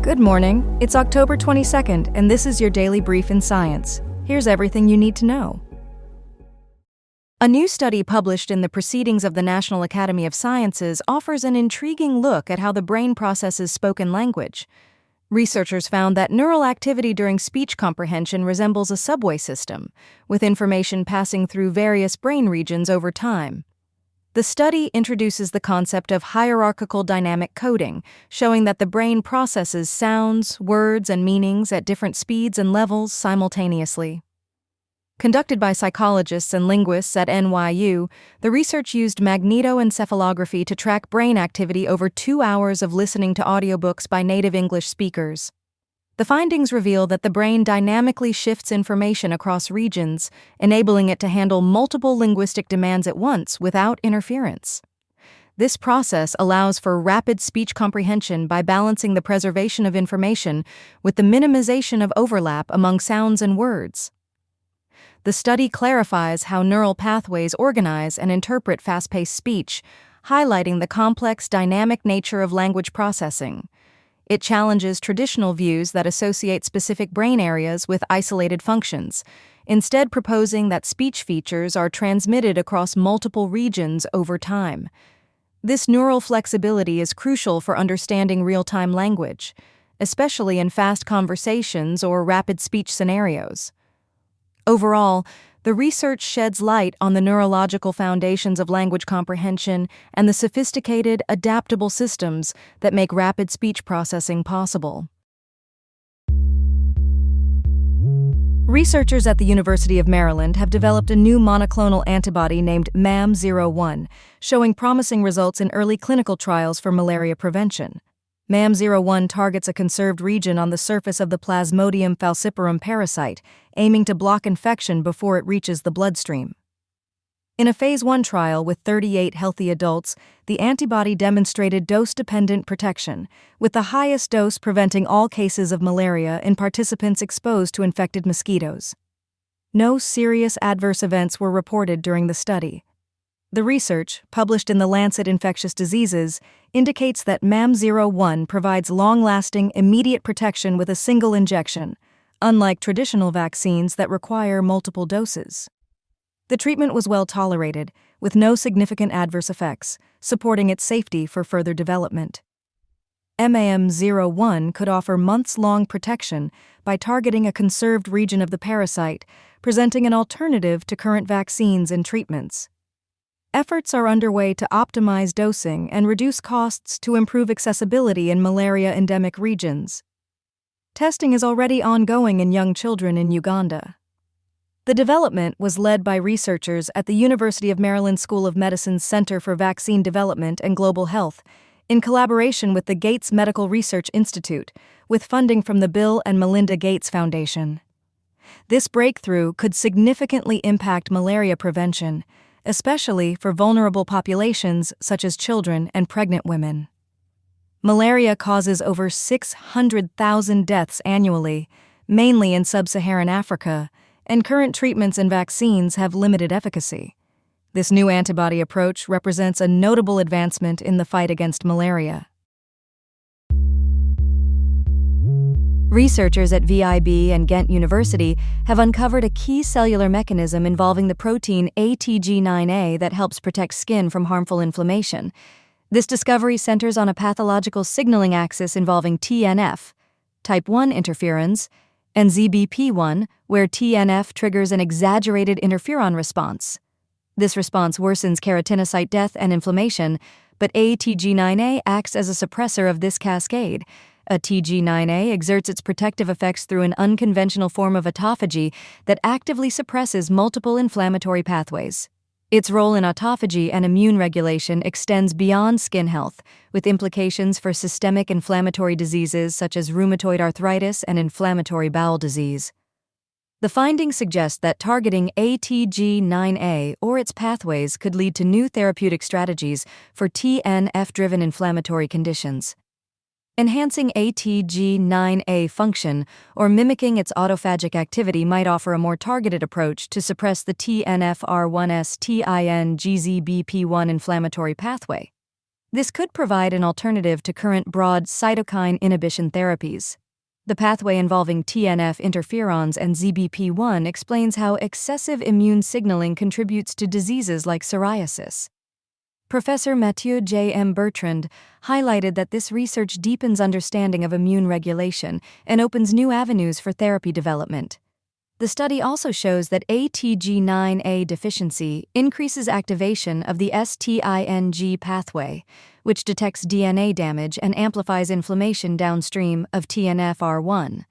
Good morning. It's October 22nd, and this is your daily brief in science. Here's everything you need to know. A new study published in the Proceedings of the National Academy of Sciences offers an intriguing look at how the brain processes spoken language. Researchers found that neural activity during speech comprehension resembles a subway system, with information passing through various brain regions over time. The study introduces the concept of hierarchical dynamic coding, showing that the brain processes sounds, words, and meanings at different speeds and levels simultaneously. Conducted by psychologists and linguists at NYU, the research used magnetoencephalography to track brain activity over 2 hours of listening to audiobooks by native English speakers. The findings reveal that the brain dynamically shifts information across regions, enabling it to handle multiple linguistic demands at once without interference. This process allows for rapid speech comprehension by balancing the preservation of information with the minimization of overlap among sounds and words. The study clarifies how neural pathways organize and interpret fast-paced speech, highlighting the complex dynamic nature of language processing. It challenges traditional views that associate specific brain areas with isolated functions, instead proposing that speech features are transmitted across multiple regions over time. This neural flexibility is crucial for understanding real-time language, especially in fast conversations or rapid speech scenarios. Overall, the research sheds light on the neurological foundations of language comprehension and the sophisticated, adaptable systems that make rapid speech processing possible. Researchers at the University of Maryland have developed a new monoclonal antibody named MAM01, showing promising results in early clinical trials for malaria prevention. MAM01 targets a conserved region on the surface of the Plasmodium falciparum parasite, aiming to block infection before it reaches the bloodstream. In a Phase 1 trial with 38 healthy adults, the antibody demonstrated dose-dependent protection, with the highest dose preventing all cases of malaria in participants exposed to infected mosquitoes. No serious adverse events were reported during the study. The research, published in The Lancet Infectious Diseases, indicates that MAM01 provides long-lasting, immediate protection with a single injection, unlike traditional vaccines that require multiple doses. The treatment was well tolerated, with no significant adverse effects, supporting its safety for further development. MAM01 could offer months-long protection by targeting a conserved region of the parasite, presenting an alternative to current vaccines and treatments. Efforts are underway to optimize dosing and reduce costs to improve accessibility in malaria-endemic regions. Testing is already ongoing in young children in Uganda. The development was led by researchers at the University of Maryland School of Medicine's Center for Vaccine Development and Global Health, in collaboration with the Gates Medical Research Institute, with funding from the Bill and Melinda Gates Foundation. This breakthrough could significantly impact malaria prevention, especially for vulnerable populations such as children and pregnant women. Malaria causes over 600,000 deaths annually, mainly in sub-Saharan Africa, and current treatments and vaccines have limited efficacy. This new antibody approach represents a notable advancement in the fight against malaria. Researchers at VIB and Ghent University have uncovered a key cellular mechanism involving the protein ATG9A that helps protect skin from harmful inflammation. This discovery centers on a pathological signaling axis involving TNF, type 1 interferons, and ZBP1, where TNF triggers an exaggerated interferon response. This response worsens keratinocyte death and inflammation, but ATG9A acts as a suppressor of this cascade. A TG9A exerts its protective effects through an unconventional form of autophagy that actively suppresses multiple inflammatory pathways. Its role in autophagy and immune regulation extends beyond skin health, with implications for systemic inflammatory diseases such as rheumatoid arthritis and inflammatory bowel disease. The findings suggest that targeting ATG9A or its pathways could lead to new therapeutic strategies for TNF-driven inflammatory conditions. Enhancing ATG9A function or mimicking its autophagic activity might offer a more targeted approach to suppress the TNFR1S-TIN-GZBP1 inflammatory pathway. This could provide an alternative to current broad cytokine inhibition therapies. The pathway involving TNF interferons and ZBP1 explains how excessive immune signaling contributes to diseases like psoriasis. Professor Mathieu J. M. Bertrand highlighted that this research deepens understanding of immune regulation and opens new avenues for therapy development. The study also shows that ATG9A deficiency increases activation of the STING pathway, which detects DNA damage and amplifies inflammation downstream of TNFR1.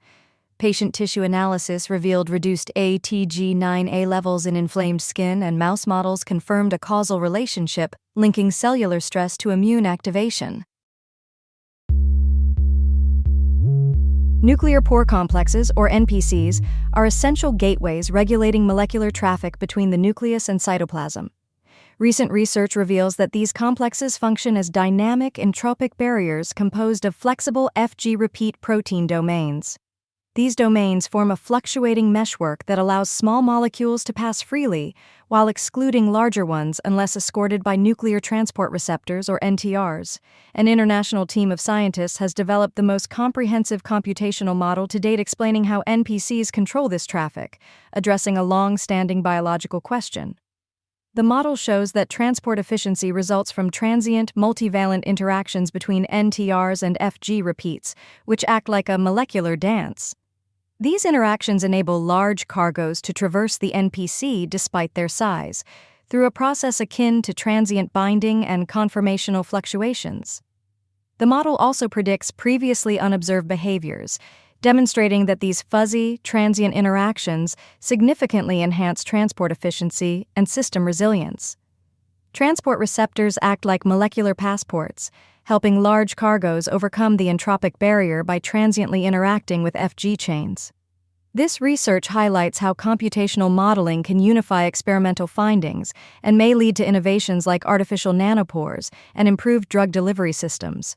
Patient tissue analysis revealed reduced ATG9A levels in inflamed skin, and mouse models confirmed a causal relationship linking cellular stress to immune activation. Nuclear pore complexes, or NPCs, are essential gateways regulating molecular traffic between the nucleus and cytoplasm. Recent research reveals that these complexes function as dynamic entropic barriers composed of flexible FG repeat protein domains. These domains form a fluctuating meshwork that allows small molecules to pass freely, while excluding larger ones unless escorted by nuclear transport receptors, or NTRs. An international team of scientists has developed the most comprehensive computational model to date explaining how NPCs control this traffic, addressing a long-standing biological question. The model shows that transport efficiency results from transient, multivalent interactions between NTRs and FG repeats, which act like a molecular dance. These interactions enable large cargoes to traverse the NPC despite their size, through a process akin to transient binding and conformational fluctuations. The model also predicts previously unobserved behaviors, demonstrating that these fuzzy, transient interactions significantly enhance transport efficiency and system resilience. Transport receptors act like molecular passports, helping large cargoes overcome the entropic barrier by transiently interacting with FG chains. This research highlights how computational modeling can unify experimental findings and may lead to innovations like artificial nanopores and improved drug delivery systems.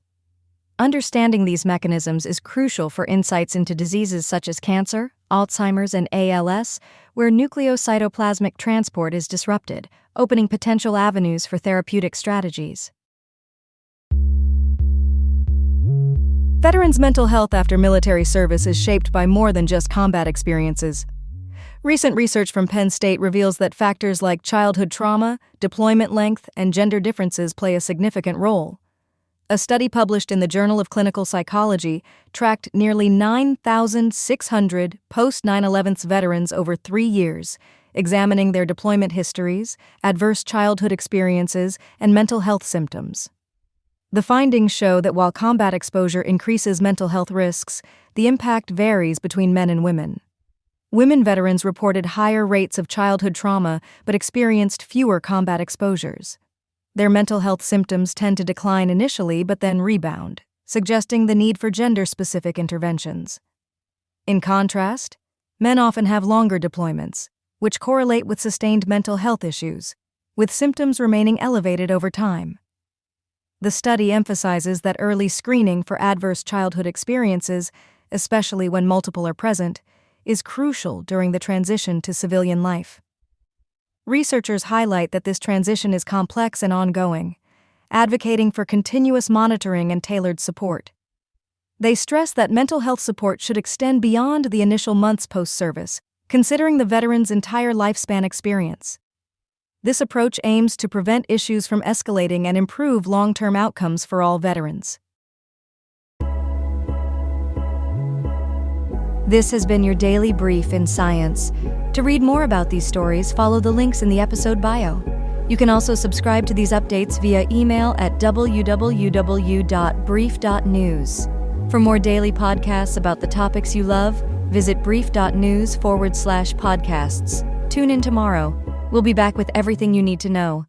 Understanding these mechanisms is crucial for insights into diseases such as cancer, Alzheimer's, and ALS, where nucleocytoplasmic transport is disrupted, opening potential avenues for therapeutic strategies. Veterans' mental health after military service is shaped by more than just combat experiences. Recent research from Penn State reveals that factors like childhood trauma, deployment length, and gender differences play a significant role. A study published in the Journal of Clinical Psychology tracked nearly 9,600 post-9/11 veterans over 3 years, examining their deployment histories, adverse childhood experiences, and mental health symptoms. The findings show that while combat exposure increases mental health risks, the impact varies between men and women. Women veterans reported higher rates of childhood trauma but experienced fewer combat exposures. Their mental health symptoms tend to decline initially but then rebound, suggesting the need for gender-specific interventions. In contrast, men often have longer deployments, which correlate with sustained mental health issues, with symptoms remaining elevated over time. The study emphasizes that early screening for adverse childhood experiences, especially when multiple are present, is crucial during the transition to civilian life. Researchers highlight that this transition is complex and ongoing, advocating for continuous monitoring and tailored support. They stress that mental health support should extend beyond the initial months post-service, considering the veteran's entire lifespan experience. This approach aims to prevent issues from escalating and improve long-term outcomes for all veterans. This has been your daily brief in science. To read more about these stories, follow the links in the episode bio. You can also subscribe to these updates via email at www.brief.news. For more daily podcasts about the topics you love, visit brief.news/podcasts. Tune in tomorrow. We'll be back with everything you need to know.